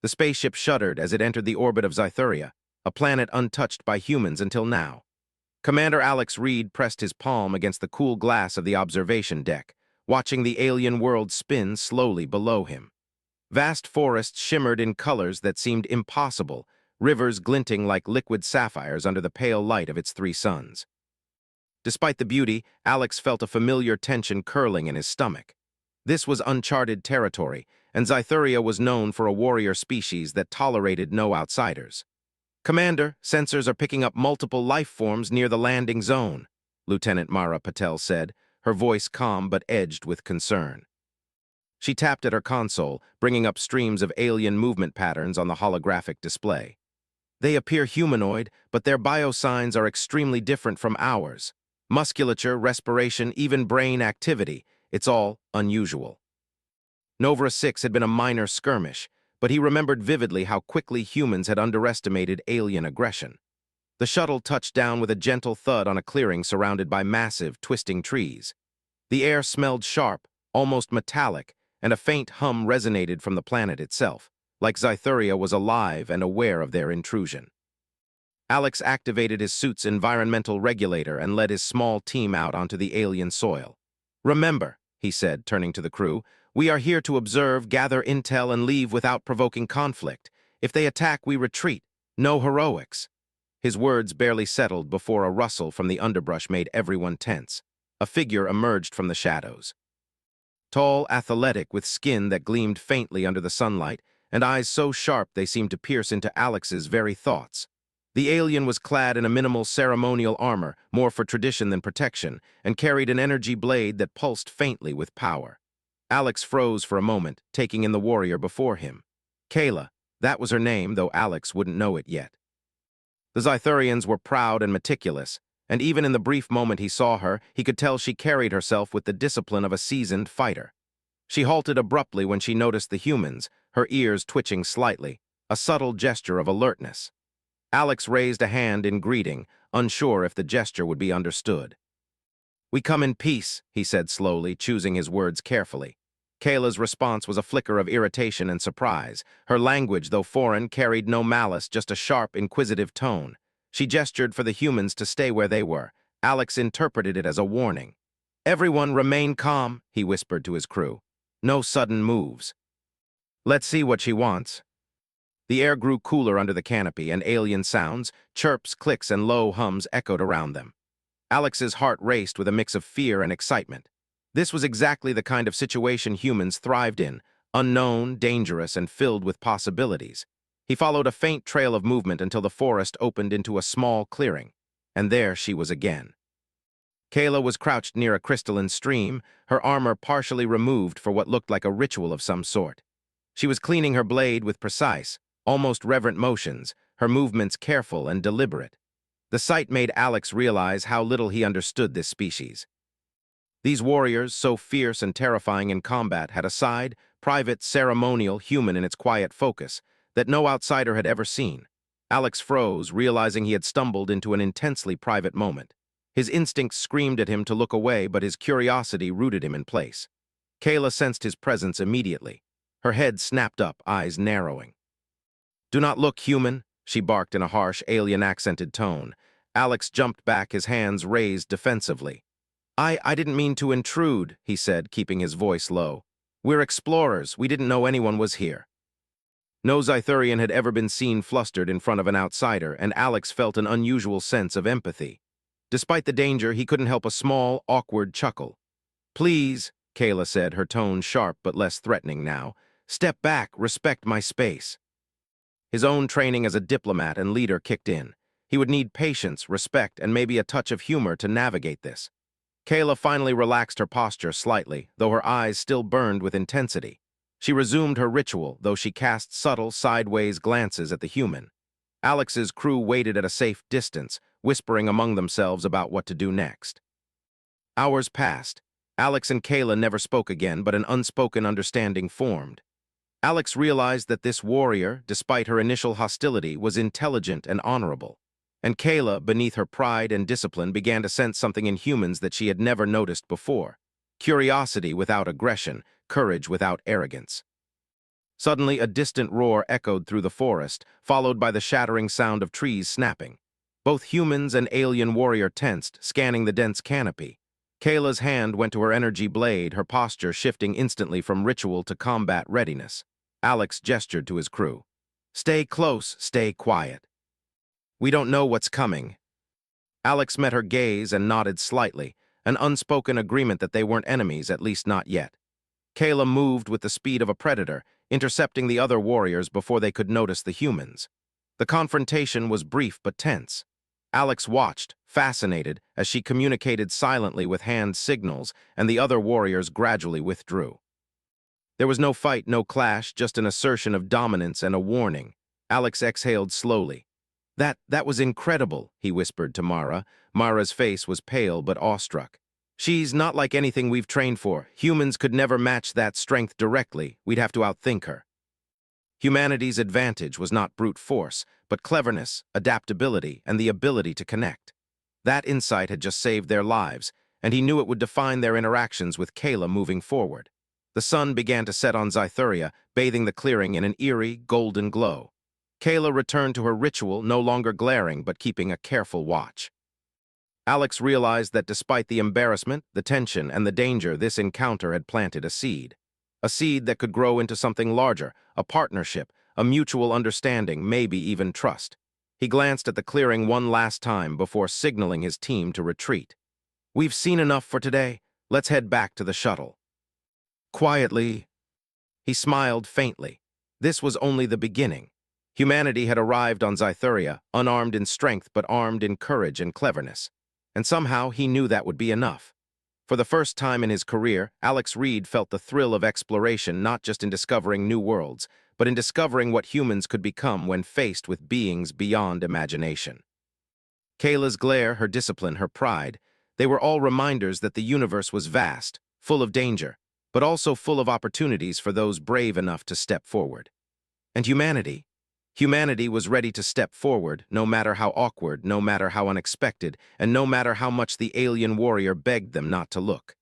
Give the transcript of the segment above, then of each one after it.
The spaceship shuddered as it entered the orbit of Zytheria, a planet untouched by humans until now. Commander Alex Reed pressed his palm against the cool glass of the observation deck, watching the alien world spin slowly below him. Vast forests shimmered in colors that seemed impossible, rivers glinting like liquid sapphires under the pale light of its three suns. Despite the beauty, Alex felt a familiar tension curling in his stomach. This was uncharted territory, and Zytheria was known for a warrior species that tolerated no outsiders. "Commander, sensors are picking up multiple life forms near the landing zone," Lieutenant Mara Patel said, her voice calm but edged with concern. She tapped at her console, bringing up streams of alien movement patterns on the holographic display. "They appear humanoid, but their biosigns are extremely different from ours. Musculature, respiration, even brain activity, it's all unusual." Novra 6 had been a minor skirmish, but he remembered vividly how quickly humans had underestimated alien aggression. The shuttle touched down with a gentle thud on a clearing surrounded by massive, twisting trees. The air smelled sharp, almost metallic, and a faint hum resonated from the planet itself, like Zytheria was alive and aware of their intrusion. Alex activated his suit's environmental regulator and led his small team out onto the alien soil. "Remember," he said, turning to the crew, "we are here to observe, gather intel, and leave without provoking conflict. If they attack, we retreat. No heroics." His words barely settled before a rustle from the underbrush made everyone tense. A figure emerged from the shadows. Tall, athletic, with skin that gleamed faintly under the sunlight, and eyes so sharp they seemed to pierce into Alex's very thoughts. The alien was clad in a minimal ceremonial armor, more for tradition than protection, and carried an energy blade that pulsed faintly with power. Alex froze for a moment, taking in the warrior before him. Kayla, that was her name, though Alex wouldn't know it yet. The Zythurians were proud and meticulous, and even in the brief moment he saw her, he could tell she carried herself with the discipline of a seasoned fighter. She halted abruptly when she noticed the humans, her ears twitching slightly, a subtle gesture of alertness. Alex raised a hand in greeting, unsure if the gesture would be understood. "We come in peace," he said slowly, choosing his words carefully. Kayla's response was a flicker of irritation and surprise. Her language, though foreign, carried no malice, just a sharp, inquisitive tone. She gestured for the humans to stay where they were. Alex interpreted it as a warning. "Everyone remain calm," he whispered to his crew. "No sudden moves. Let's see what she wants." The air grew cooler under the canopy, and alien sounds, chirps, clicks, and low hums echoed around them. Alex's heart raced with a mix of fear and excitement. This was exactly the kind of situation humans thrived in, unknown, dangerous, and filled with possibilities. He followed a faint trail of movement until the forest opened into a small clearing, and there she was again. Kayla was crouched near a crystalline stream, her armor partially removed for what looked like a ritual of some sort. She was cleaning her blade with precise, almost reverent motions, her movements careful and deliberate. The sight made Alex realize how little he understood this species. These warriors, so fierce and terrifying in combat, had a side, private, ceremonial, human in its quiet focus, that no outsider had ever seen. Alex froze, realizing he had stumbled into an intensely private moment. His instincts screamed at him to look away, but his curiosity rooted him in place. Kayla sensed his presence immediately. Her head snapped up, eyes narrowing. "Do not look, human," she barked in a harsh, alien-accented tone. Alex jumped back, his hands raised defensively. I didn't mean to intrude," he said, keeping his voice low. "We're explorers. We didn't know anyone was here." No Zythurian had ever been seen flustered in front of an outsider, and Alex felt an unusual sense of empathy. Despite the danger, he couldn't help a small, awkward chuckle. "Please," Kayla said, her tone sharp but less threatening now, "step back, respect my space." His own training as a diplomat and leader kicked in. He would need patience, respect, and maybe a touch of humor to navigate this. Kayla finally relaxed her posture slightly, though her eyes still burned with intensity. She resumed her ritual, though she cast subtle, sideways glances at the human. Alex's crew waited at a safe distance, whispering among themselves about what to do next. Hours passed. Alex and Kayla never spoke again, but an unspoken understanding formed. Alex realized that this warrior, despite her initial hostility, was intelligent and honorable. And Kayla, beneath her pride and discipline, began to sense something in humans that she had never noticed before. Curiosity without aggression, courage without arrogance. Suddenly, a distant roar echoed through the forest, followed by the shattering sound of trees snapping. Both humans and alien warrior tensed, scanning the dense canopy. Kayla's hand went to her energy blade, her posture shifting instantly from ritual to combat readiness. Alex gestured to his crew. "Stay close, stay quiet. We don't know what's coming." Alex met her gaze and nodded slightly, an unspoken agreement that they weren't enemies, at least not yet. Kayla moved with the speed of a predator, intercepting the other warriors before they could notice the humans. The confrontation was brief but tense. Alex watched, fascinated, as she communicated silently with hand signals, and the other warriors gradually withdrew. There was no fight, no clash, just an assertion of dominance and a warning. Alex exhaled slowly. That was incredible," he whispered to Mara. Mara's face was pale but awestruck. "She's not like anything we've trained for. Humans could never match that strength directly. We'd have to outthink her." Humanity's advantage was not brute force, but cleverness, adaptability, and the ability to connect. That insight had just saved their lives, and he knew it would define their interactions with Kayla moving forward. The sun began to set on Zytheria, bathing the clearing in an eerie, golden glow. Kayla returned to her ritual, no longer glaring but keeping a careful watch. Alex realized that despite the embarrassment, the tension, and the danger, this encounter had planted a seed. A seed that could grow into something larger, a partnership, a mutual understanding, maybe even trust. He glanced at the clearing one last time before signaling his team to retreat. "We've seen enough for today. Let's head back to the shuttle." Quietly, he smiled faintly. This was only the beginning. Humanity had arrived on Zytheria, unarmed in strength but armed in courage and cleverness. And somehow he knew that would be enough. For the first time in his career, Alex Reed felt the thrill of exploration, not just in discovering new worlds, but in discovering what humans could become when faced with beings beyond imagination. Kayla's glare, her discipline, her pride, they were all reminders that the universe was vast, full of danger, but also full of opportunities for those brave enough to step forward. And humanity? Humanity was ready to step forward, no matter how awkward, no matter how unexpected, and no matter how much the alien warrior begged them not to look.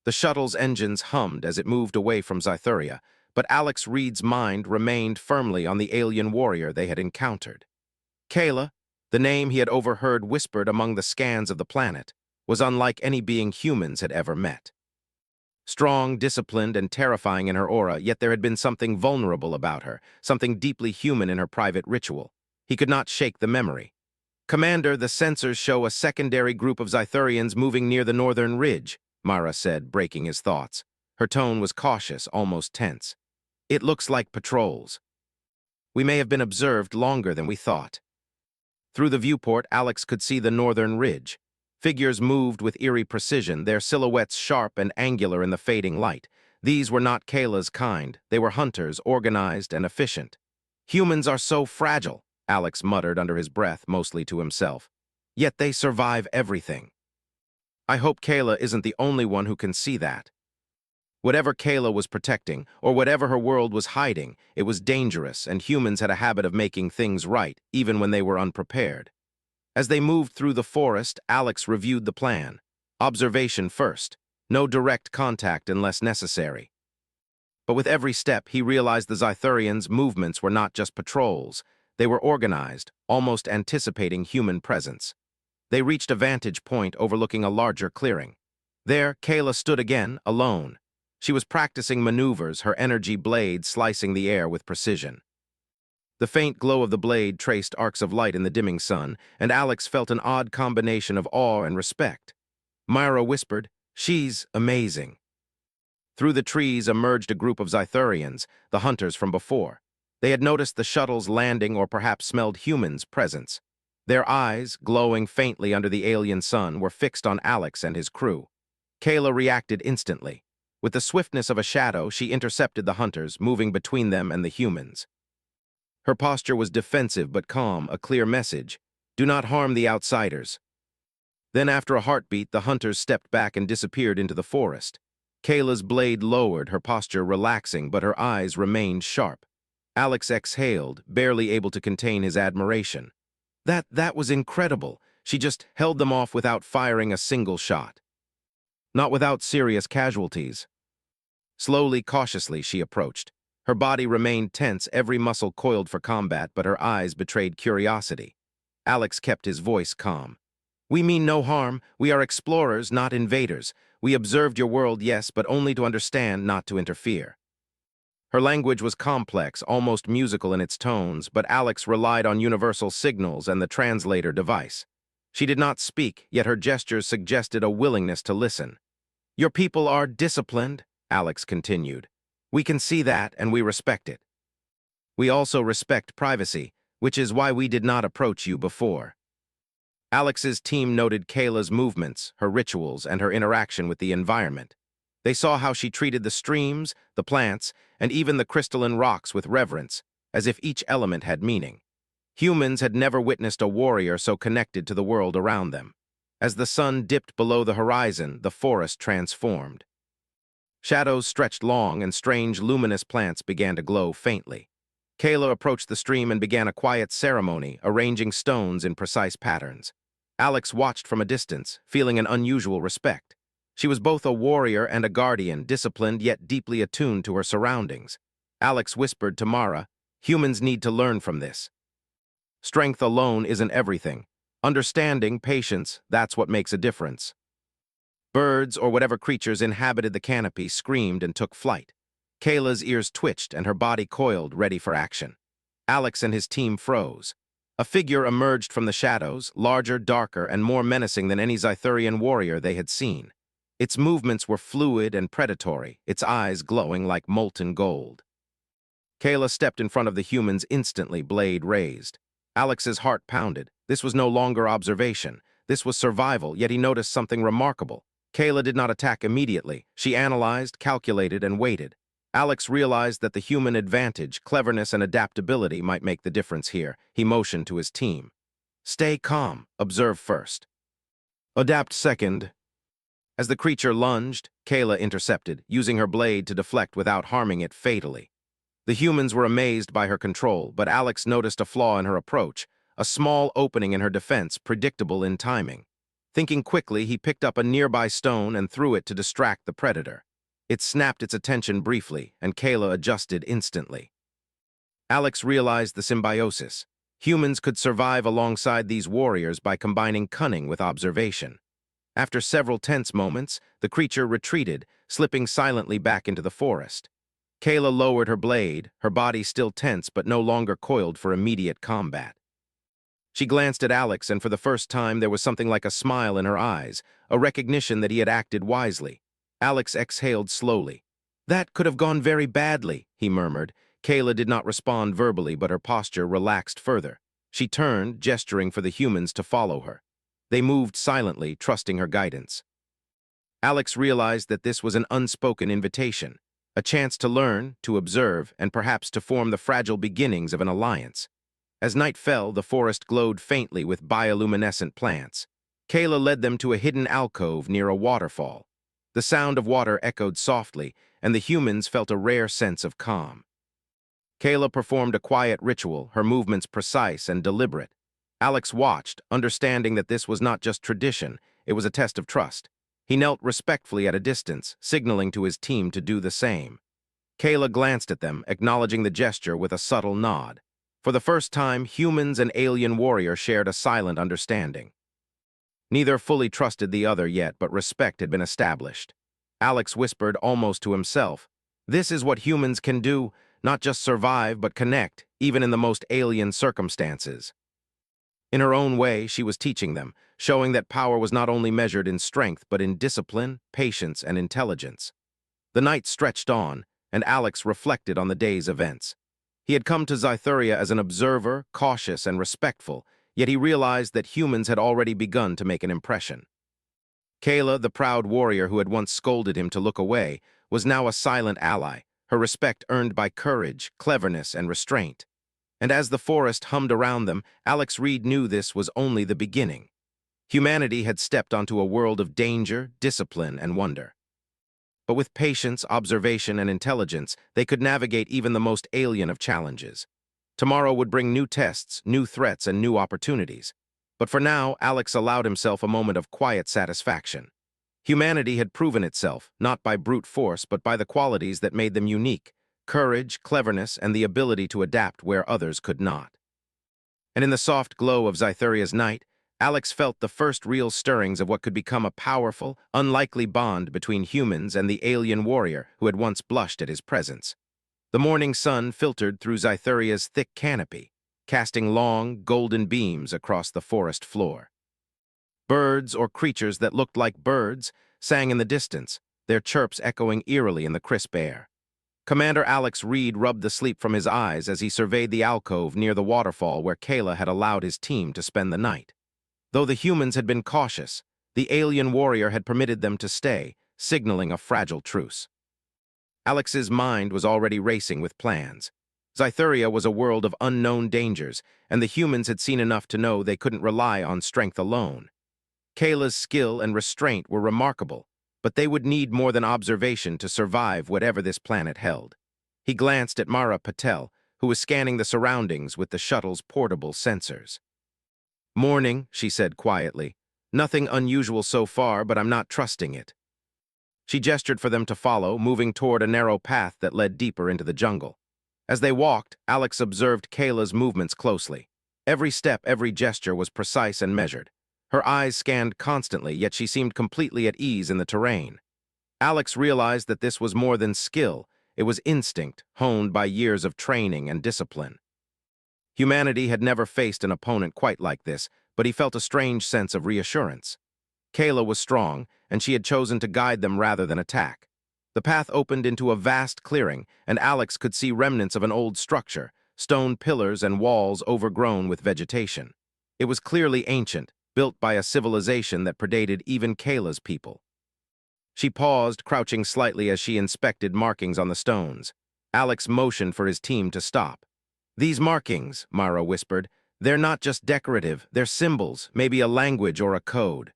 The shuttle's engines hummed as it moved away from Zytheria, but Alex Reed's mind remained firmly on the alien warrior they had encountered. Kayla, the name he had overheard whispered among the scans of the planet, was unlike any being humans had ever met. Strong, disciplined, and terrifying in her aura, yet there had been something vulnerable about her, something deeply human in her private ritual. He could not shake the memory. "Commander, the sensors show a secondary group of Zythurians moving near the northern ridge," Mara said, breaking his thoughts. Her tone was cautious, almost tense. "It looks like patrols. We may have been observed longer than we thought." Through the viewport, Alex could see the northern ridge. Figures moved with eerie precision, their silhouettes sharp and angular in the fading light. These were not Kayla's kind. They were hunters, organized and efficient. "Humans are so fragile," Alex muttered under his breath, mostly to himself. "Yet they survive everything." I hope Kayla isn't the only one who can see that. Whatever Kayla was protecting, or whatever her world was hiding, it was dangerous, and humans had a habit of making things right, even when they were unprepared. As they moved through the forest, Alex reviewed the plan. Observation first. No direct contact unless necessary. But with every step, he realized the Zythurians' movements were not just patrols. They were organized, almost anticipating human presence. They reached a vantage point overlooking a larger clearing. There, Kayla stood again, alone. She was practicing maneuvers, her energy blade slicing the air with precision. The faint glow of the blade traced arcs of light in the dimming sun, and Alex felt an odd combination of awe and respect. Myra whispered, "She's amazing." Through the trees emerged a group of Zythurians, the hunters from before. They had noticed the shuttle's landing or perhaps smelled humans' presence. Their eyes, glowing faintly under the alien sun, were fixed on Alex and his crew. Kayla reacted instantly. With the swiftness of a shadow, she intercepted the hunters, moving between them and the humans. Her posture was defensive but calm, a clear message. "Do not harm the outsiders." Then after a heartbeat, the hunters stepped back and disappeared into the forest. Kayla's blade lowered, her posture relaxing, but her eyes remained sharp. Alex exhaled, barely able to contain his admiration. That was incredible. She just held them off without firing a single shot. Not without serious casualties. Slowly, cautiously, she approached. Her body remained tense, every muscle coiled for combat, but her eyes betrayed curiosity. Alex kept his voice calm. "We mean no harm. We are explorers, not invaders. We observed your world, yes, but only to understand, not to interfere." Her language was complex, almost musical in its tones, but Alex relied on universal signals and the translator device. She did not speak, yet her gestures suggested a willingness to listen. "Your people are disciplined," Alex continued. "We can see that, and we respect it. We also respect privacy, which is why we did not approach you before." Alex's team noted Kayla's movements, her rituals, and her interaction with the environment. They saw how she treated the streams, the plants, and even the crystalline rocks with reverence, as if each element had meaning. Humans had never witnessed a warrior so connected to the world around them. As the sun dipped below the horizon, the forest transformed. Shadows stretched long, and strange, luminous plants began to glow faintly. Kayla approached the stream and began a quiet ceremony, arranging stones in precise patterns. Alex watched from a distance, feeling an unusual respect. She was both a warrior and a guardian, disciplined yet deeply attuned to her surroundings. Alex whispered to Mara, "Humans need to learn from this. Strength alone isn't everything. Understanding, patience, that's what makes a difference." Birds, or whatever creatures inhabited the canopy, screamed and took flight. Kayla's ears twitched and her body coiled, ready for action. Alex and his team froze. A figure emerged from the shadows, larger, darker, and more menacing than any Zythurian warrior they had seen. Its movements were fluid and predatory, its eyes glowing like molten gold. Kayla stepped in front of the humans instantly, blade raised. Alex's heart pounded. This was no longer observation. This was survival, yet he noticed something remarkable. Kayla did not attack immediately. She analyzed, calculated, and waited. Alex realized that the human advantage, cleverness, and adaptability might make the difference here. He motioned to his team. "Stay calm. Observe first. Adapt second." As the creature lunged, Kayla intercepted, using her blade to deflect without harming it fatally. The humans were amazed by her control, but Alex noticed a flaw in her approach, a small opening in her defense, predictable in timing. Thinking quickly, he picked up a nearby stone and threw it to distract the predator. It snapped its attention briefly, and Kayla adjusted instantly. Alex realized the symbiosis. Humans could survive alongside these warriors by combining cunning with observation. After several tense moments, the creature retreated, slipping silently back into the forest. Kayla lowered her blade, her body still tense but no longer coiled for immediate combat. She glanced at Alex, and for the first time there was something like a smile in her eyes, a recognition that he had acted wisely. Alex exhaled slowly. "That could have gone very badly," he murmured. Kayla did not respond verbally, but her posture relaxed further. She turned, gesturing for the humans to follow her. They moved silently, trusting her guidance. Alex realized that this was an unspoken invitation, a chance to learn, to observe, and perhaps to form the fragile beginnings of an alliance. As night fell, the forest glowed faintly with bioluminescent plants. Kayla led them to a hidden alcove near a waterfall. The sound of water echoed softly, and the humans felt a rare sense of calm. Kayla performed a quiet ritual, her movements precise and deliberate. Alex watched, understanding that this was not just tradition, it was a test of trust. He knelt respectfully at a distance, signaling to his team to do the same. Kayla glanced at them, acknowledging the gesture with a subtle nod. For the first time, humans and alien warrior shared a silent understanding. Neither fully trusted the other yet, but respect had been established. Alex whispered almost to himself, "This is what humans can do, not just survive, but connect, even in the most alien circumstances." In her own way, she was teaching them, showing that power was not only measured in strength, but in discipline, patience, and intelligence. The night stretched on, and Alex reflected on the day's events. He had come to Zythuria as an observer, cautious and respectful, yet he realized that humans had already begun to make an impression. Kayla, the proud warrior who had once scolded him to look away, was now a silent ally, her respect earned by courage, cleverness, and restraint. And as the forest hummed around them, Alex Reed knew this was only the beginning. Humanity had stepped onto a world of danger, discipline, and wonder. But with patience, observation, and intelligence, they could navigate even the most alien of challenges. Tomorrow would bring new tests, new threats, and new opportunities. But for now, Alex allowed himself a moment of quiet satisfaction. Humanity had proven itself, not by brute force, but by the qualities that made them unique: courage, cleverness, and the ability to adapt where others could not. And in the soft glow of Zythuria's night, Alex felt the first real stirrings of what could become a powerful, unlikely bond between humans and the alien warrior who had once blushed at his presence. The morning sun filtered through Zythuria's thick canopy, casting long, golden beams across the forest floor. Birds, or creatures that looked like birds, sang in the distance, their chirps echoing eerily in the crisp air. Commander Alex Reed rubbed the sleep from his eyes as he surveyed the alcove near the waterfall where Kayla had allowed his team to spend the night. Though the humans had been cautious, the alien warrior had permitted them to stay, signaling a fragile truce. Alex's mind was already racing with plans. Zythuria was a world of unknown dangers, and the humans had seen enough to know they couldn't rely on strength alone. Kayla's skill and restraint were remarkable, but they would need more than observation to survive whatever this planet held. He glanced at Mara Patel, who was scanning the surroundings with the shuttle's portable sensors. "Morning," she said quietly. "Nothing unusual so far, but I'm not trusting it." She gestured for them to follow, moving toward a narrow path that led deeper into the jungle. As they walked, Alex observed Kayla's movements closely. Every step, every gesture was precise and measured. Her eyes scanned constantly, yet she seemed completely at ease in the terrain. Alex realized that this was more than skill, it was instinct, honed by years of training and discipline. Humanity had never faced an opponent quite like this, but he felt a strange sense of reassurance. Kayla was strong, and she had chosen to guide them rather than attack. The path opened into a vast clearing, and Alex could see remnants of an old structure, stone pillars and walls overgrown with vegetation. It was clearly ancient, built by a civilization that predated even Kayla's people. She paused, crouching slightly as she inspected markings on the stones. Alex motioned for his team to stop. "These markings," Mara whispered, "they're not just decorative, they're symbols, maybe a language or a code."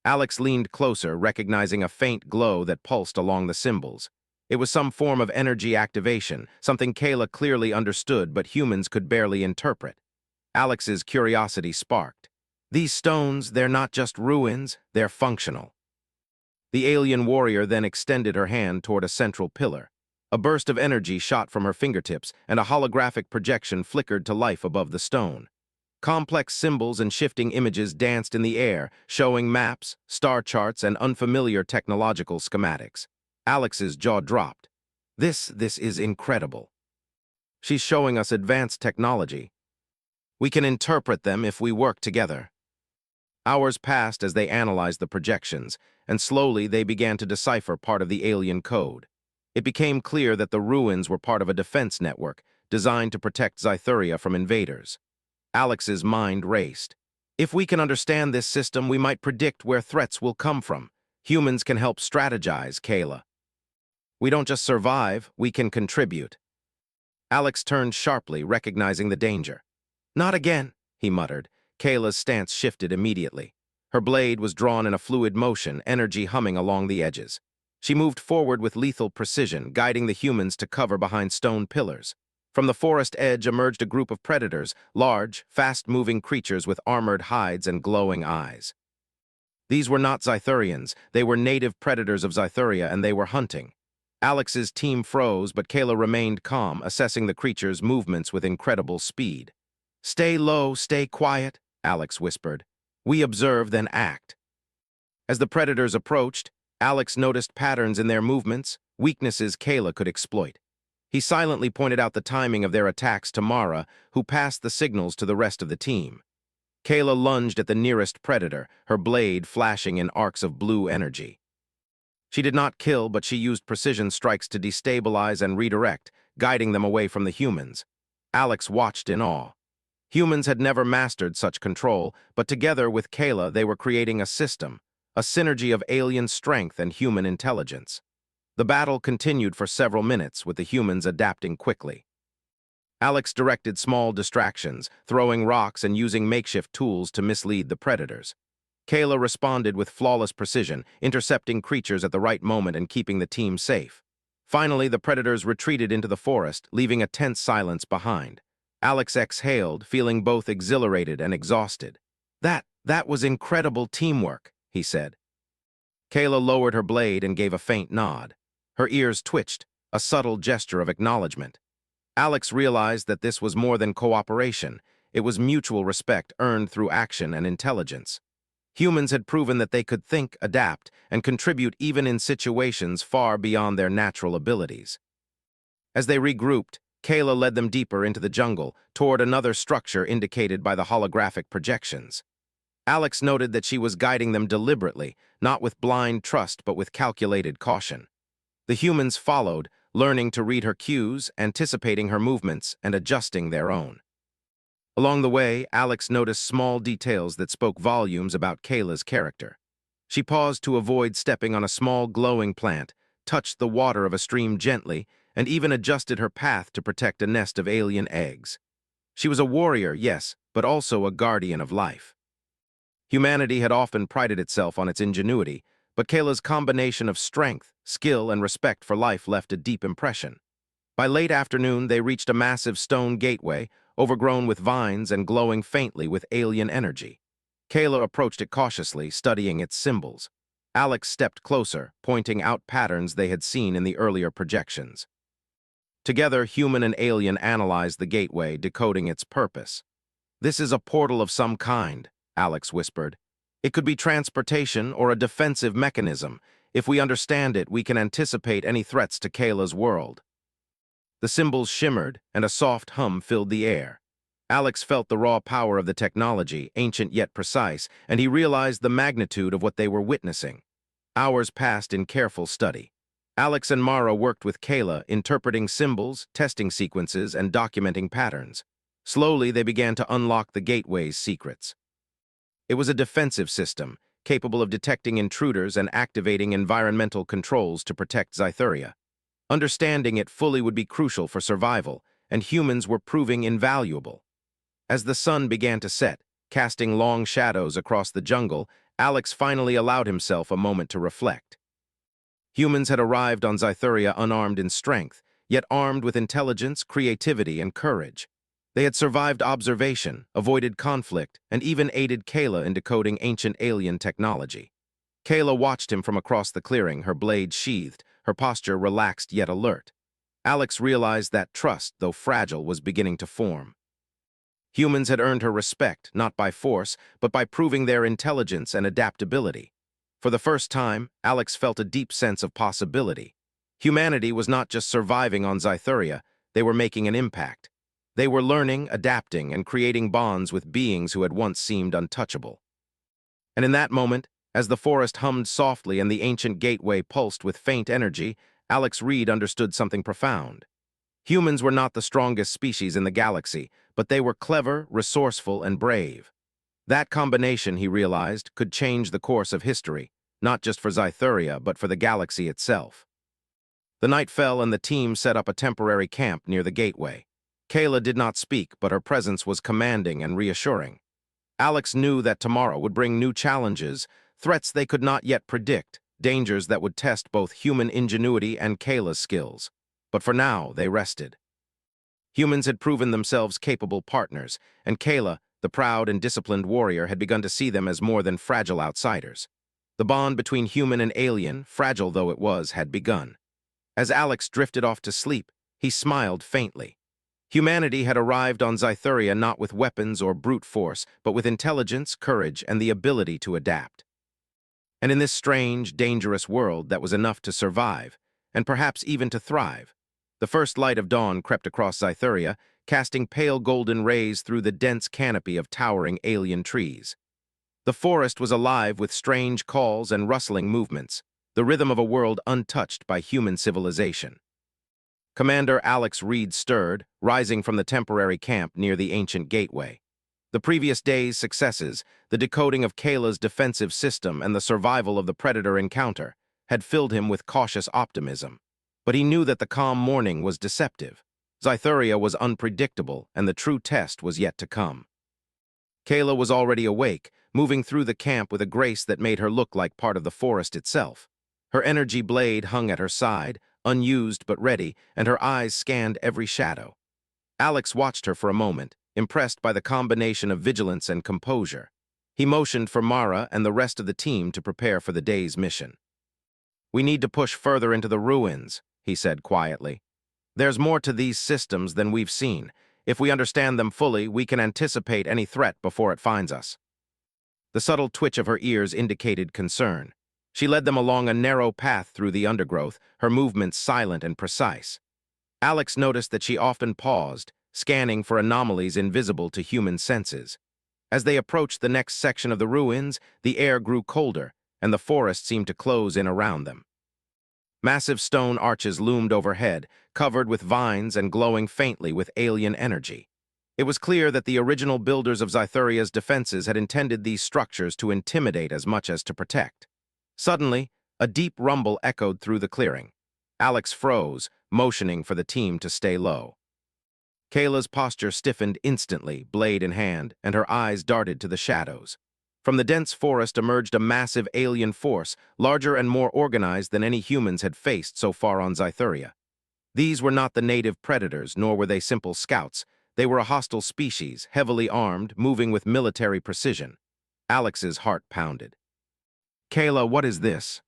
Alex leaned closer, recognizing a faint glow that pulsed along the symbols. It was some form of energy activation, something Kayla clearly understood but humans could barely interpret. Alex's curiosity sparked. "These stones, they're not just ruins, they're functional." The alien warrior then extended her hand toward a central pillar. A burst of energy shot from her fingertips, and a holographic projection flickered to life above the stone. Complex symbols and shifting images danced in the air, showing maps, star charts, and unfamiliar technological schematics. Alex's jaw dropped. This is incredible. She's showing us advanced technology. We can interpret them if we work together." Hours passed as they analyzed the projections, and slowly they began to decipher part of the alien code. It became clear that the ruins were part of a defense network designed to protect Zythuria from invaders. Alex's mind raced. "If we can understand this system, we might predict where threats will come from. Humans can help strategize, Kayla. We don't just survive, we can contribute." Alex turned sharply, recognizing the danger. "Not again," he muttered. Kayla's stance shifted immediately. Her blade was drawn in a fluid motion, energy humming along the edges. She moved forward with lethal precision, guiding the humans to cover behind stone pillars. From the forest edge emerged a group of predators, large, fast-moving creatures with armored hides and glowing eyes. These were not Zythurians, they were native predators of Zythuria, and they were hunting. Alex's team froze, but Kayla remained calm, assessing the creatures' movements with incredible speed. "Stay low, stay quiet," Alex whispered. "We observe, then act." As the predators approached, Alex noticed patterns in their movements, weaknesses Kayla could exploit. He silently pointed out the timing of their attacks to Mara, who passed the signals to the rest of the team. Kayla lunged at the nearest predator, her blade flashing in arcs of blue energy. She did not kill, but she used precision strikes to destabilize and redirect, guiding them away from the humans. Alex watched in awe. Humans had never mastered such control, but together with Kayla they were creating a system, a synergy of alien strength and human intelligence. The battle continued for several minutes, with the humans adapting quickly. Alex directed small distractions, throwing rocks and using makeshift tools to mislead the predators. Kayla responded with flawless precision, intercepting creatures at the right moment and keeping the team safe. Finally, the predators retreated into the forest, leaving a tense silence behind. Alex exhaled, feeling both exhilarated and exhausted. That was incredible teamwork," he said. Kayla lowered her blade and gave a faint nod. Her ears twitched, a subtle gesture of acknowledgement. Alex realized that this was more than cooperation. It was mutual respect earned through action and intelligence. Humans had proven that they could think, adapt, and contribute even in situations far beyond their natural abilities. As they regrouped, Kayla led them deeper into the jungle, toward another structure indicated by the holographic projections. Alex noted that she was guiding them deliberately, not with blind trust but with calculated caution. The humans followed, learning to read her cues, anticipating her movements, and adjusting their own. Along the way, Alex noticed small details that spoke volumes about Kayla's character. She paused to avoid stepping on a small glowing plant, touched the water of a stream gently, and even adjusted her path to protect a nest of alien eggs. She was a warrior, yes, but also a guardian of life. Humanity had often prided itself on its ingenuity, but Kayla's combination of strength, skill, and respect for life left a deep impression. By late afternoon, they reached a massive stone gateway, overgrown with vines and glowing faintly with alien energy. Kayla approached it cautiously, studying its symbols. Alex stepped closer, pointing out patterns they had seen in the earlier projections. Together, human and alien analyzed the gateway, decoding its purpose. "This is a portal of some kind," Alex whispered. "It could be transportation or a defensive mechanism. If we understand it, we can anticipate any threats to Kayla's world." The symbols shimmered, and a soft hum filled the air. Alex felt the raw power of the technology, ancient yet precise, and he realized the magnitude of what they were witnessing. Hours passed in careful study. Alex and Mara worked with Kayla, interpreting symbols, testing sequences, and documenting patterns. Slowly, they began to unlock the gateway's secrets. It was a defensive system, capable of detecting intruders and activating environmental controls to protect Scytheria. Understanding it fully would be crucial for survival, and humans were proving invaluable. As the sun began to set, casting long shadows across the jungle, Alex finally allowed himself a moment to reflect. Humans had arrived on Scytheria unarmed in strength, yet armed with intelligence, creativity, and courage. They had survived observation, avoided conflict, and even aided Kayla in decoding ancient alien technology. Kayla watched him from across the clearing, her blade sheathed, her posture relaxed yet alert. Alex realized that trust, though fragile, was beginning to form. Humans had earned her respect, not by force, but by proving their intelligence and adaptability. For the first time, Alex felt a deep sense of possibility. Humanity was not just surviving on Scytheria, they were making an impact. They were learning, adapting, and creating bonds with beings who had once seemed untouchable. And in that moment, as the forest hummed softly and the ancient gateway pulsed with faint energy, Alex Reed understood something profound. Humans were not the strongest species in the galaxy, but they were clever, resourceful, and brave. That combination, he realized, could change the course of history, not just for Scytheria, but for the galaxy itself. The night fell and the team set up a temporary camp near the gateway. Kayla did not speak, but her presence was commanding and reassuring. Alex knew that tomorrow would bring new challenges, threats they could not yet predict, dangers that would test both human ingenuity and Kayla's skills. But for now, they rested. Humans had proven themselves capable partners, and Kayla, the proud and disciplined warrior, had begun to see them as more than fragile outsiders. The bond between human and alien, fragile though it was, had begun. As Alex drifted off to sleep, he smiled faintly. Humanity had arrived on Scytheria not with weapons or brute force, but with intelligence, courage, and the ability to adapt. And in this strange, dangerous world that was enough to survive, and perhaps even to thrive, the first light of dawn crept across Scytheria, casting pale golden rays through the dense canopy of towering alien trees. The forest was alive with strange calls and rustling movements, the rhythm of a world untouched by human civilization. Commander Alex Reed stirred, rising from the temporary camp near the ancient gateway. The previous day's successes, the decoding of Kayla's defensive system and the survival of the Predator encounter, had filled him with cautious optimism. But he knew that the calm morning was deceptive. Scytheria was unpredictable, and the true test was yet to come. Kayla was already awake, moving through the camp with a grace that made her look like part of the forest itself. Her energy blade hung at her side, unused but ready, and her eyes scanned every shadow. Alex watched her for a moment, impressed by the combination of vigilance and composure. He motioned for Mara and the rest of the team to prepare for the day's mission. "We need to push further into the ruins," he said quietly. "There's more to these systems than we've seen. If we understand them fully, we can anticipate any threat before it finds us." The subtle twitch of her ears indicated concern. She led them along a narrow path through the undergrowth, her movements silent and precise. Alex noticed that she often paused, scanning for anomalies invisible to human senses. As they approached the next section of the ruins, the air grew colder, and the forest seemed to close in around them. Massive stone arches loomed overhead, covered with vines and glowing faintly with alien energy. It was clear that the original builders of Zythuria's defenses had intended these structures to intimidate as much as to protect. Suddenly, a deep rumble echoed through the clearing. Alex froze, motioning for the team to stay low. Kayla's posture stiffened instantly, blade in hand, and her eyes darted to the shadows. From the dense forest emerged a massive alien force, larger and more organized than any humans had faced so far on Zythuria. These were not the native predators, nor were they simple scouts. They were a hostile species, heavily armed, moving with military precision. Alex's heart pounded. "Kayla, what is this?"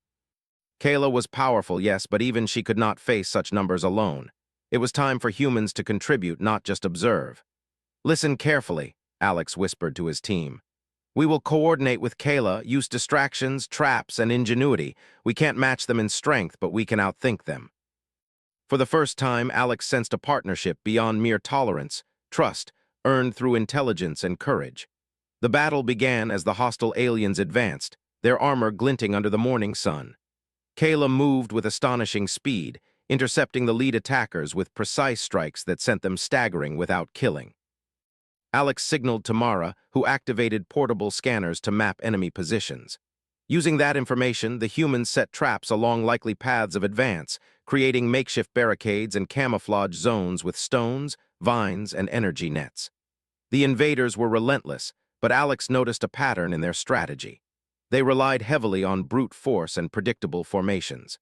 Kayla was powerful, yes, but even she could not face such numbers alone. It was time for humans to contribute, not just observe. "Listen carefully," Alex whispered to his team. "We will coordinate with Kayla, use distractions, traps, and ingenuity. We can't match them in strength, but we can outthink them." For the first time, Alex sensed a partnership beyond mere tolerance, trust, earned through intelligence and courage. The battle began as the hostile aliens advanced, their armor glinting under the morning sun. Kayla moved with astonishing speed, intercepting the lead attackers with precise strikes that sent them staggering without killing. Alex signaled to Mara, who activated portable scanners to map enemy positions. Using that information, the humans set traps along likely paths of advance, creating makeshift barricades and camouflage zones with stones, vines, and energy nets. The invaders were relentless, but Alex noticed a pattern in their strategy. They relied heavily on brute force and predictable formations.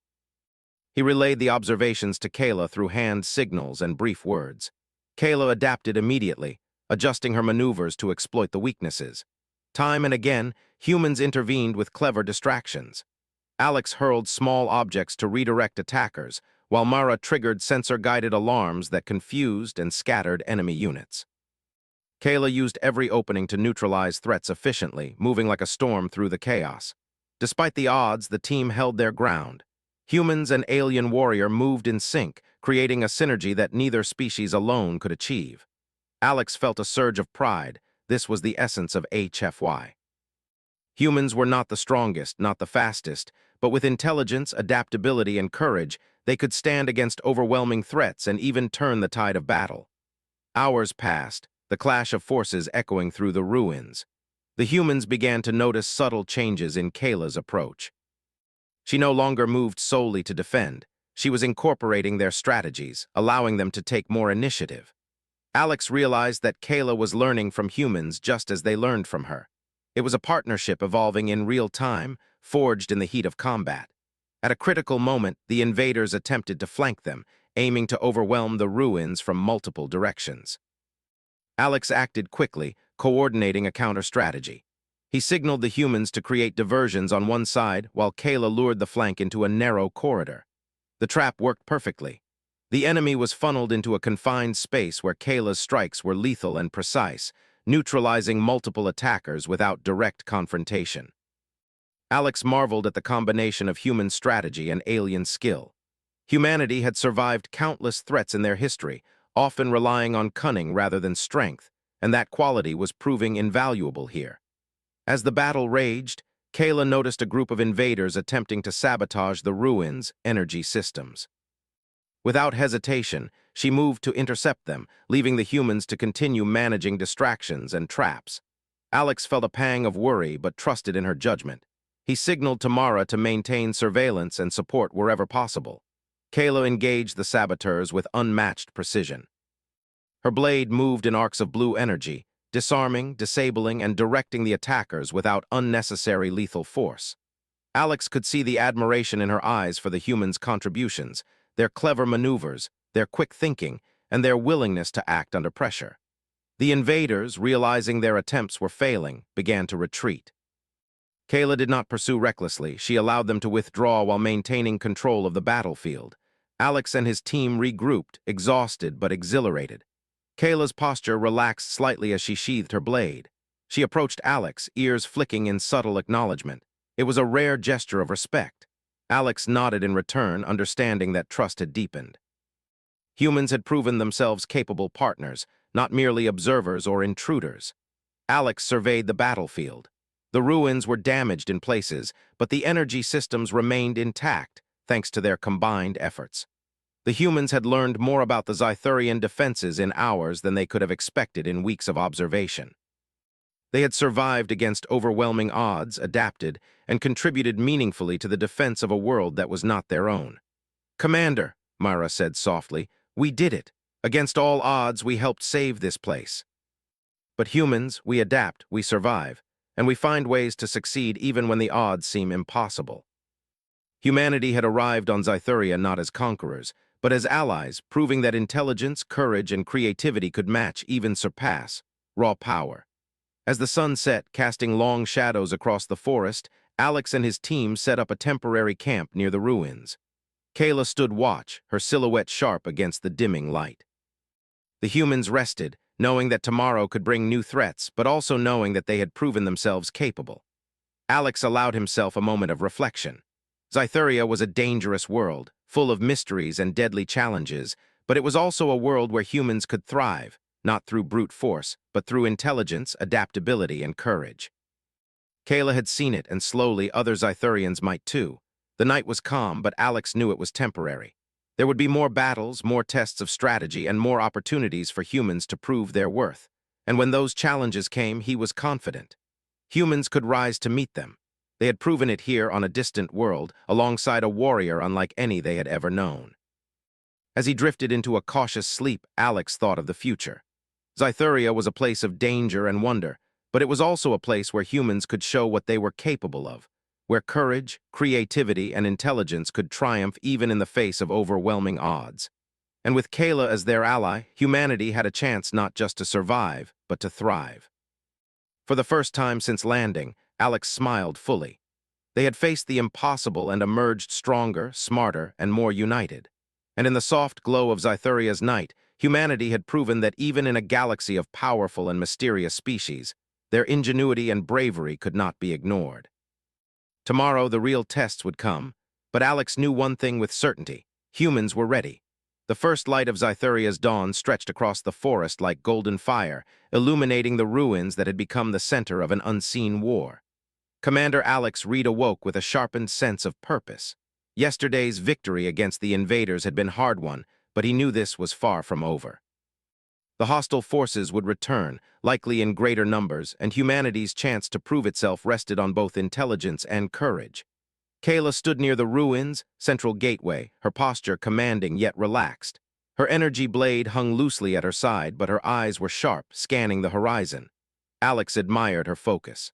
He relayed the observations to Kayla through hand signals and brief words. Kayla adapted immediately, adjusting her maneuvers to exploit the weaknesses. Time and again, humans intervened with clever distractions. Alex hurled small objects to redirect attackers, while Mara triggered sensor-guided alarms that confused and scattered enemy units. Kayla used every opening to neutralize threats efficiently, moving like a storm through the chaos. Despite the odds, the team held their ground. Humans and alien warrior moved in sync, creating a synergy that neither species alone could achieve. Alex felt a surge of pride. This was the essence of HFY. Humans were not the strongest, not the fastest, but with intelligence, adaptability, and courage, they could stand against overwhelming threats and even turn the tide of battle. Hours passed, the clash of forces echoing through the ruins. The humans began to notice subtle changes in Kayla's approach. She no longer moved solely to defend. She was incorporating their strategies, allowing them to take more initiative. Alex realized that Kayla was learning from humans just as they learned from her. It was a partnership evolving in real time, forged in the heat of combat. At a critical moment, the invaders attempted to flank them, aiming to overwhelm the ruins from multiple directions. Alex acted quickly, coordinating a counter-strategy. He signaled the humans to create diversions on one side, while Kayla lured the flank into a narrow corridor. The trap worked perfectly. The enemy was funneled into a confined space where Kayla's strikes were lethal and precise, neutralizing multiple attackers without direct confrontation. Alex marveled at the combination of human strategy and alien skill. Humanity had survived countless threats in their history, often relying on cunning rather than strength, and that quality was proving invaluable here. As the battle raged, Kayla noticed a group of invaders attempting to sabotage the ruins' energy systems. Without hesitation, she moved to intercept them, leaving the humans to continue managing distractions and traps. Alex felt a pang of worry but trusted in her judgment. He signaled to Mara to maintain surveillance and support wherever possible. Kayla engaged the saboteurs with unmatched precision. Her blade moved in arcs of blue energy, disarming, disabling, and directing the attackers without unnecessary lethal force. Alex could see the admiration in her eyes for the humans' contributions, their clever maneuvers, their quick thinking, and their willingness to act under pressure. The invaders, realizing their attempts were failing, began to retreat. Kayla did not pursue recklessly. She allowed them to withdraw while maintaining control of the battlefield. Alex and his team regrouped, exhausted but exhilarated. Kayla's posture relaxed slightly as she sheathed her blade. She approached Alex, ears flicking in subtle acknowledgement. It was a rare gesture of respect. Alex nodded in return, understanding that trust had deepened. Humans had proven themselves capable partners, not merely observers or intruders. Alex surveyed the battlefield. The ruins were damaged in places, but the energy systems remained intact, thanks to their combined efforts. The humans had learned more about the Zythurian defenses in hours than they could have expected in weeks of observation. They had survived against overwhelming odds, adapted, and contributed meaningfully to the defense of a world that was not their own. "Commander," Myra said softly, "we did it. Against all odds, we helped save this place." But humans, we adapt, we survive, and we find ways to succeed even when the odds seem impossible. Humanity had arrived on Zythuria not as conquerors, but as allies, proving that intelligence, courage, and creativity could match, even surpass, raw power. As the sun set, casting long shadows across the forest, Alex and his team set up a temporary camp near the ruins. Kayla stood watch, her silhouette sharp against the dimming light. The humans rested, knowing that tomorrow could bring new threats, but also knowing that they had proven themselves capable. Alex allowed himself a moment of reflection. Zythuria was a dangerous world, full of mysteries and deadly challenges, but it was also a world where humans could thrive, not through brute force, but through intelligence, adaptability, and courage. Kayla had seen it, and slowly other Zythurians might too. The night was calm, but Alex knew it was temporary. There would be more battles, more tests of strategy, and more opportunities for humans to prove their worth. And when those challenges came, he was confident. Humans could rise to meet them. They had proven it here on a distant world, alongside a warrior unlike any they had ever known. As he drifted into a cautious sleep, Alex thought of the future. Zythuria was a place of danger and wonder, but it was also a place where humans could show what they were capable of, where courage, creativity, and intelligence could triumph even in the face of overwhelming odds. And with Kayla as their ally, humanity had a chance not just to survive, but to thrive. For the first time since landing, Alex smiled fully. They had faced the impossible and emerged stronger, smarter, and more united. And in the soft glow of Zythuria's night, humanity had proven that even in a galaxy of powerful and mysterious species, their ingenuity and bravery could not be ignored. Tomorrow, the real tests would come, but Alex knew one thing with certainty: humans were ready. The first light of Zythuria's dawn stretched across the forest like golden fire, illuminating the ruins that had become the center of an unseen war. Commander Alex Reed awoke with a sharpened sense of purpose. Yesterday's victory against the invaders had been hard won, but he knew this was far from over. The hostile forces would return, likely in greater numbers, and humanity's chance to prove itself rested on both intelligence and courage. Kayla stood near the ruins' central gateway, her posture commanding yet relaxed. Her energy blade hung loosely at her side, but her eyes were sharp, scanning the horizon. Alex admired her focus.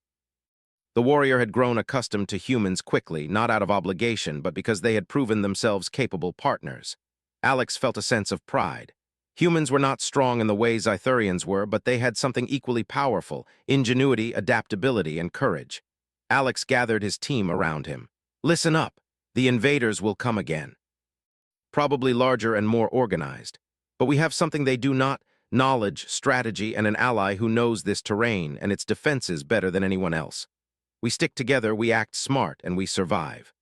The warrior had grown accustomed to humans quickly, not out of obligation, but because they had proven themselves capable partners. Alex felt a sense of pride. Humans were not strong in the way Zythurians were, but they had something equally powerful: ingenuity, adaptability, and courage. Alex gathered his team around him. "Listen up. The invaders will come again. Probably larger and more organized. But we have something they do not: knowledge, strategy, and an ally who knows this terrain and its defenses better than anyone else. We stick together, we act smart, and we survive."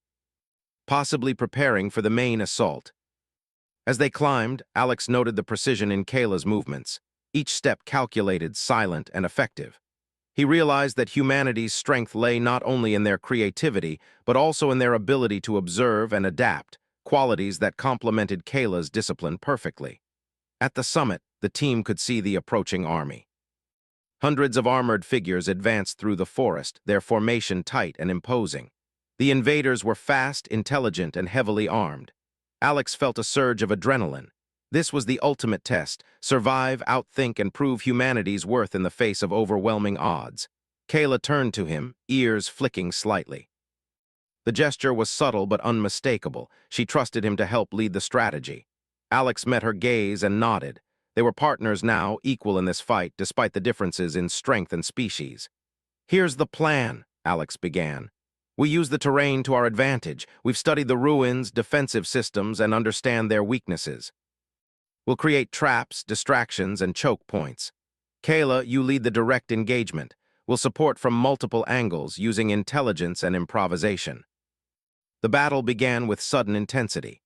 Possibly preparing for the main assault. As they climbed, Alex noted the precision in Kayla's movements, each step calculated, silent, and effective. He realized that humanity's strength lay not only in their creativity, but also in their ability to observe and adapt, qualities that complemented Kayla's discipline perfectly. At the summit, the team could see the approaching army. Hundreds of armored figures advanced through the forest, their formation tight and imposing. The invaders were fast, intelligent, and heavily armed. Alex felt a surge of adrenaline. This was the ultimate test: survive, outthink, and prove humanity's worth in the face of overwhelming odds. Kayla turned to him, ears flicking slightly. The gesture was subtle but unmistakable. She trusted him to help lead the strategy. Alex met her gaze and nodded. They were partners now, equal in this fight, despite the differences in strength and species. "Here's the plan," Alex began. We use the terrain to our advantage. We've studied the ruins, defensive systems, and understand their weaknesses. We'll create traps, distractions, and choke points. Kayla, you lead the direct engagement. We'll support from multiple angles using intelligence and improvisation. The battle began with sudden intensity.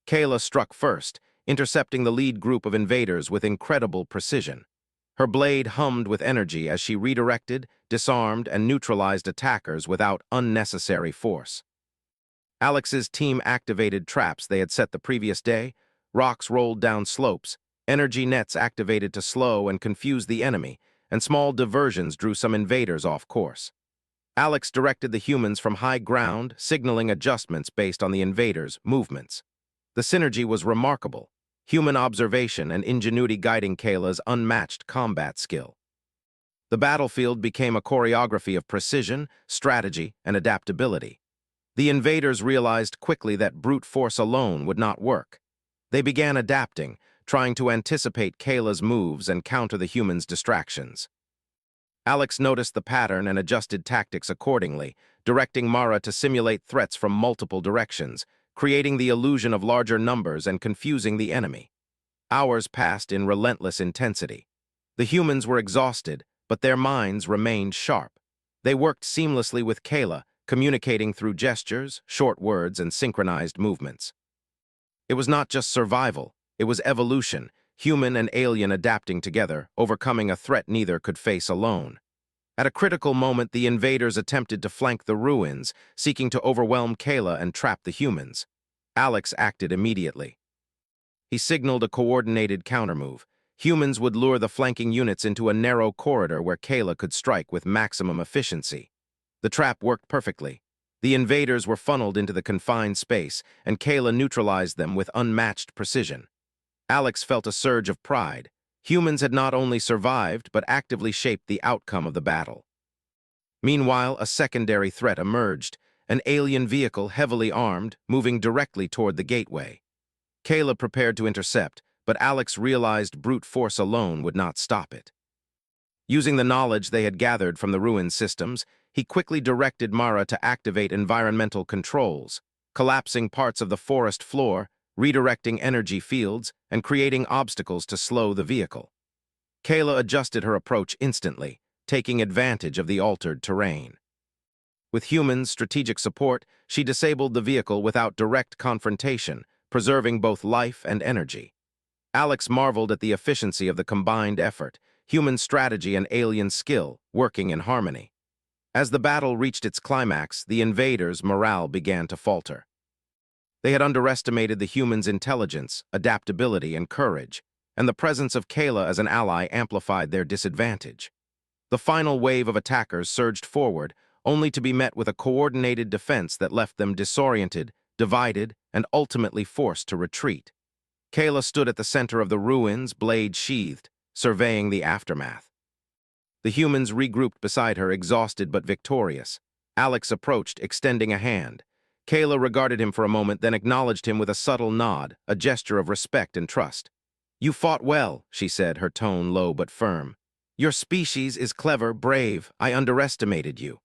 Kayla struck first, intercepting the lead group of invaders with incredible precision. Her blade hummed with energy as she redirected, disarmed, and neutralized attackers without unnecessary force. Alex's team activated traps they had set the previous day, rocks rolled down slopes, energy nets activated to slow and confuse the enemy, and small diversions drew some invaders off course. Alex directed the humans from high ground, signaling adjustments based on the invaders' movements. The synergy was remarkable, human observation and ingenuity guiding Kayla's unmatched combat skill. The battlefield became a choreography of precision, strategy, and adaptability. The invaders realized quickly that brute force alone would not work. They began adapting, trying to anticipate Kayla's moves and counter the humans' distractions. Alex noticed the pattern and adjusted tactics accordingly, directing Mara to simulate threats from multiple directions, creating the illusion of larger numbers and confusing the enemy. Hours passed in relentless intensity. The humans were exhausted, but their minds remained sharp. They worked seamlessly with Kayla, communicating through gestures, short words, and synchronized movements. It was not just survival, it was evolution, human and alien adapting together, overcoming a threat neither could face alone. At a critical moment, the invaders attempted to flank the ruins, seeking to overwhelm Kayla and trap the humans. Alex acted immediately. He signaled a coordinated countermove. Humans would lure the flanking units into a narrow corridor where Kayla could strike with maximum efficiency. The trap worked perfectly. The invaders were funneled into the confined space, and Kayla neutralized them with unmatched precision. Alex felt a surge of pride. Humans had not only survived, but actively shaped the outcome of the battle. Meanwhile, a secondary threat emerged, an alien vehicle heavily armed, moving directly toward the gateway. Kayla prepared to intercept, but Alex realized brute force alone would not stop it. Using the knowledge they had gathered from the ruined systems, he quickly directed Mara to activate environmental controls, collapsing parts of the forest floor, redirecting energy fields, and creating obstacles to slow the vehicle. Kayla adjusted her approach instantly, taking advantage of the altered terrain. With humans' strategic support, she disabled the vehicle without direct confrontation, preserving both life and energy. Alex marveled at the efficiency of the combined effort, human strategy and alien skill working in harmony. As the battle reached its climax, the invaders' morale began to falter. They had underestimated the humans' intelligence, adaptability, and courage, and the presence of Kayla as an ally amplified their disadvantage. The final wave of attackers surged forward, only to be met with a coordinated defense that left them disoriented, divided, and ultimately forced to retreat. Kayla stood at the center of the ruins, blade sheathed, surveying the aftermath. The humans regrouped beside her, exhausted but victorious. Alex approached, extending a hand. Kayla regarded him for a moment, then acknowledged him with a subtle nod, a gesture of respect and trust. "You fought well," she said, her tone low but firm. "Your species is clever, brave. I underestimated you.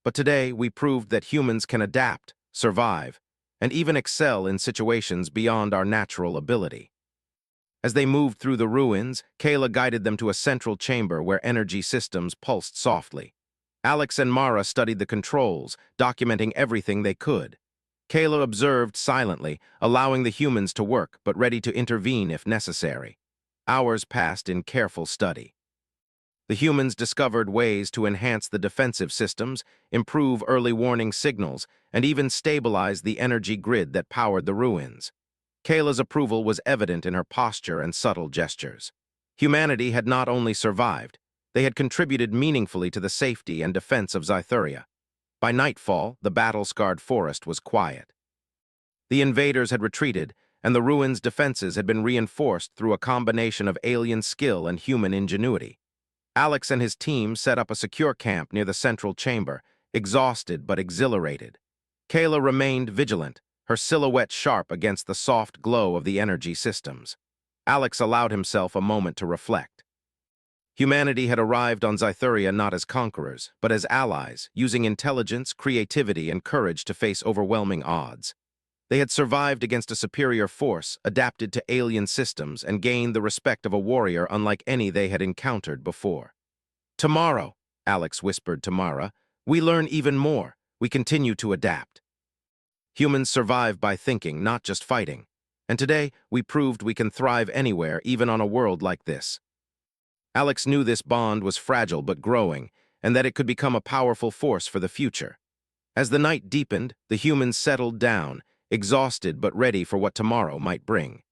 But today we proved that humans can adapt, survive, and even excel in situations beyond our natural ability." As they moved through the ruins, Kayla guided them to a central chamber where energy systems pulsed softly. Alex and Mara studied the controls, documenting everything they could. Kayla observed silently, allowing the humans to work, but ready to intervene if necessary. Hours passed in careful study. The humans discovered ways to enhance the defensive systems, improve early warning signals, and even stabilize the energy grid that powered the ruins. Kayla's approval was evident in her posture and subtle gestures. Humanity had not only survived, they had contributed meaningfully to the safety and defense of Zytheria. By nightfall, the battle-scarred forest was quiet. The invaders had retreated, and the ruins' defenses had been reinforced through a combination of alien skill and human ingenuity. Alex and his team set up a secure camp near the central chamber, exhausted but exhilarated. Kayla remained vigilant, her silhouette sharp against the soft glow of the energy systems. Alex allowed himself a moment to reflect. Humanity had arrived on Scytheria not as conquerors, but as allies, using intelligence, creativity, and courage to face overwhelming odds. They had survived against a superior force, adapted to alien systems, and gained the respect of a warrior unlike any they had encountered before. "Tomorrow," Alex whispered to Mara, "we learn even more. We continue to adapt." Humans survive by thinking, not just fighting. And today, we proved we can thrive anywhere, even on a world like this. Alex knew this bond was fragile but growing, and that it could become a powerful force for the future. As the night deepened, the humans settled down, exhausted but ready for what tomorrow might bring.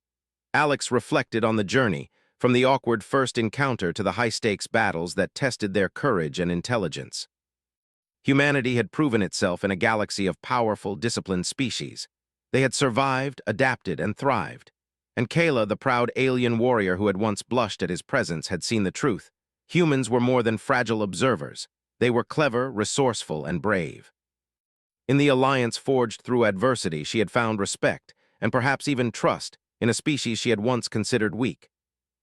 Alex reflected on the journey, from the awkward first encounter to the high-stakes battles that tested their courage and intelligence. Humanity had proven itself in a galaxy of powerful, disciplined species. They had survived, adapted, and thrived. And Kayla, the proud alien warrior who had once blushed at his presence, had seen the truth. Humans were more than fragile observers. They were clever, resourceful, and brave. In the alliance forged through adversity, she had found respect, and perhaps even trust, in a species she had once considered weak.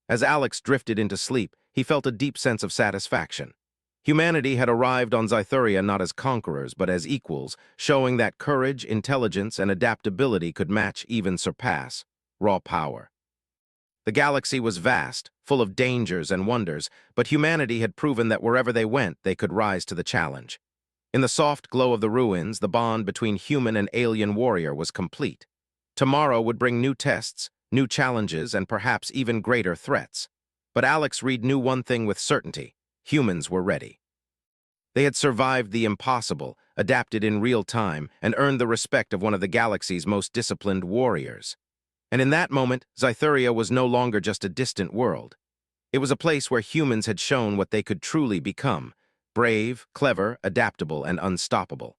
As Alex drifted into sleep, he felt a deep sense of satisfaction. Humanity had arrived on Scytheria not as conquerors, but as equals, showing that courage, intelligence, and adaptability could match, even surpass, raw power. The galaxy was vast, full of dangers and wonders, but humanity had proven that wherever they went, they could rise to the challenge. In the soft glow of the ruins, the bond between human and alien warrior was complete. Tomorrow would bring new tests, new challenges, and perhaps even greater threats. But Alex Reed knew one thing with certainty: humans were ready. They had survived the impossible, adapted in real time, and earned the respect of one of the galaxy's most disciplined warriors. And in that moment, Scytheria was no longer just a distant world. It was a place where humans had shown what they could truly become: brave, clever, adaptable, and unstoppable.